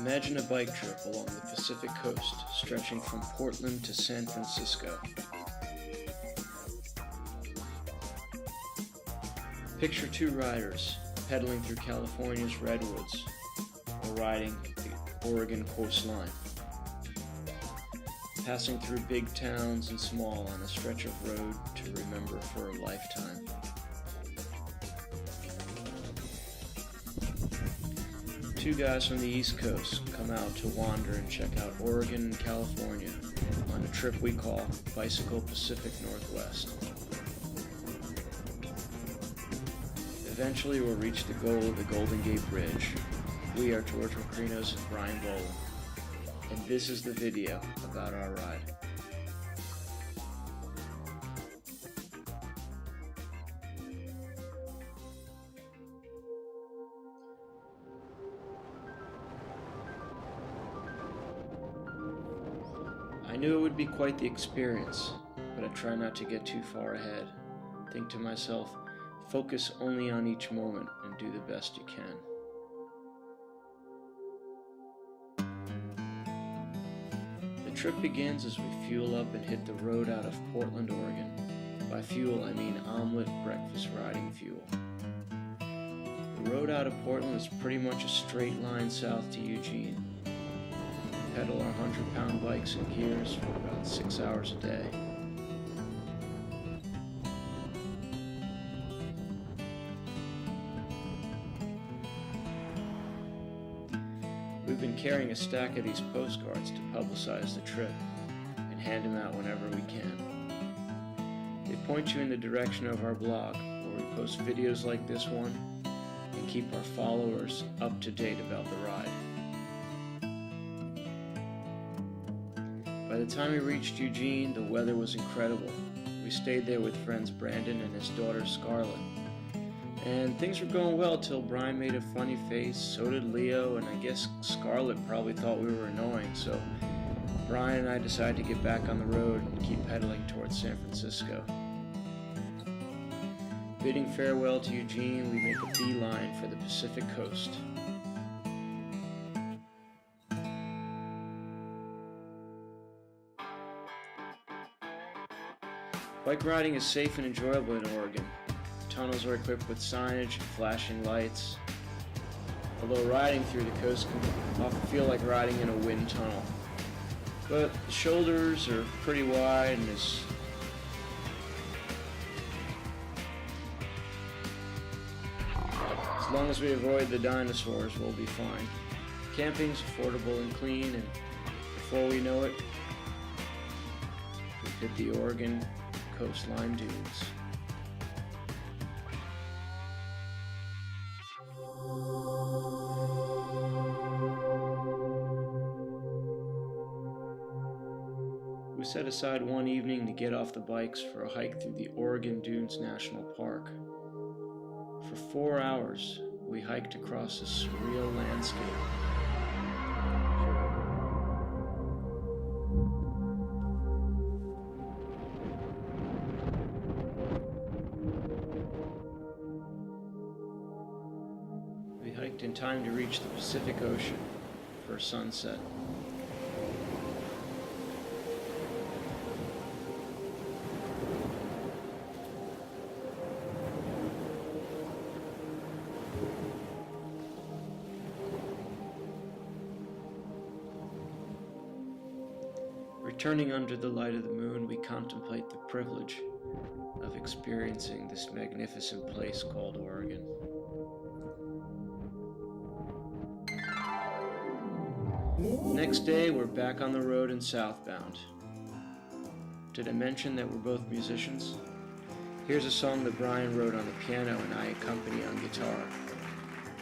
Imagine a bike trip along the Pacific coast, stretching from Portland to San Francisco. Picture two riders pedaling through California's redwoods or riding the Oregon coastline, passing through big towns and small on a stretch of road to remember for a lifetime. Two guys from the East Coast come out to wander and check out Oregon and California on a trip we call Bicycle Pacific Northwest. Eventually we'll reach the goal of the Golden Gate Bridge. We are George Macrinos and Brian Boland, and this is the video about our ride. I knew it would be quite the experience, but I try not to get too far ahead. Think to myself, focus only on each moment and do the best you can. The trip begins as we fuel up and hit the road out of Portland, Oregon. By fuel, I mean omelet breakfast riding fuel. The road out of Portland is pretty much a straight line south to Eugene. We pedal our 100-pound bikes in gears for about 6 hours a day. We've been carrying a stack of these postcards to publicize the trip and hand them out whenever we can. They point you in the direction of our blog, where we post videos like this one and keep our followers up to date about the ride. By the time we reached Eugene, the weather was incredible. We stayed there with friends Brandon and his daughter Scarlett. And things were going well till Brian made a funny face, so did Leo, and I guess Scarlett probably thought we were annoying, so Brian and I decided to get back on the road and keep pedaling towards San Francisco. Bidding farewell to Eugene, we make a beeline for the Pacific coast. Bike riding is safe and enjoyable in Oregon. Tunnels are equipped with signage and flashing lights, although riding through the coast can often feel like riding in a wind tunnel. But the shoulders are pretty wide, and as long as we avoid the dinosaurs, we'll be fine. Camping's affordable and clean, and before we know it, we've hit the Oregon coastline dunes. We set aside one evening to get off the bikes for a hike through the Oregon Dunes National Park. For 4 hours, we hiked across a surreal landscape. We hiked in time to reach the Pacific Ocean for sunset. Returning under the light of the moon, we contemplate the privilege of experiencing this magnificent place called Oregon. Next day, we're back on the road and southbound. Did I mention that we're both musicians? Here's a song that Brian wrote on the piano and I accompany on guitar.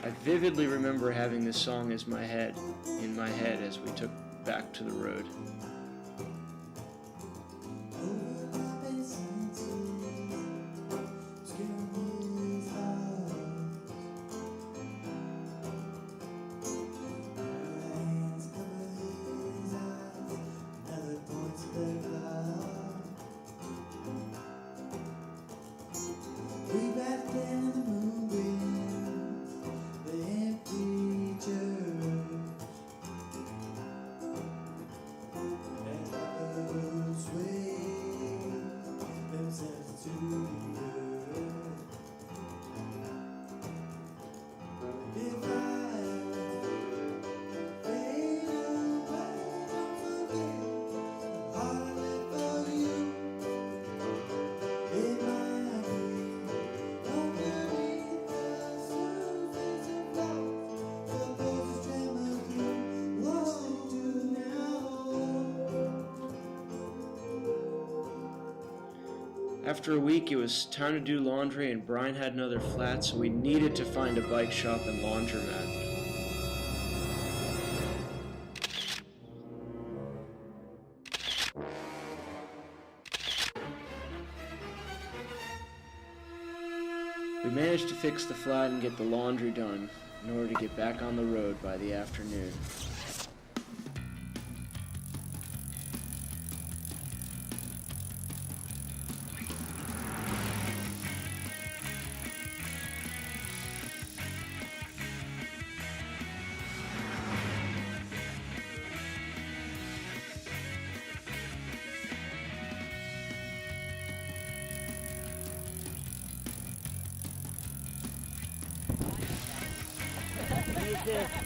I vividly remember having this song in my head as we took back to the road. We back in the moonbeams, the empty church. After a week, it was time to do laundry, and Brian had another flat, so we needed to find a bike shop and laundromat. We managed to fix the flat and get the laundry done in order to get back on the road by the afternoon. You too.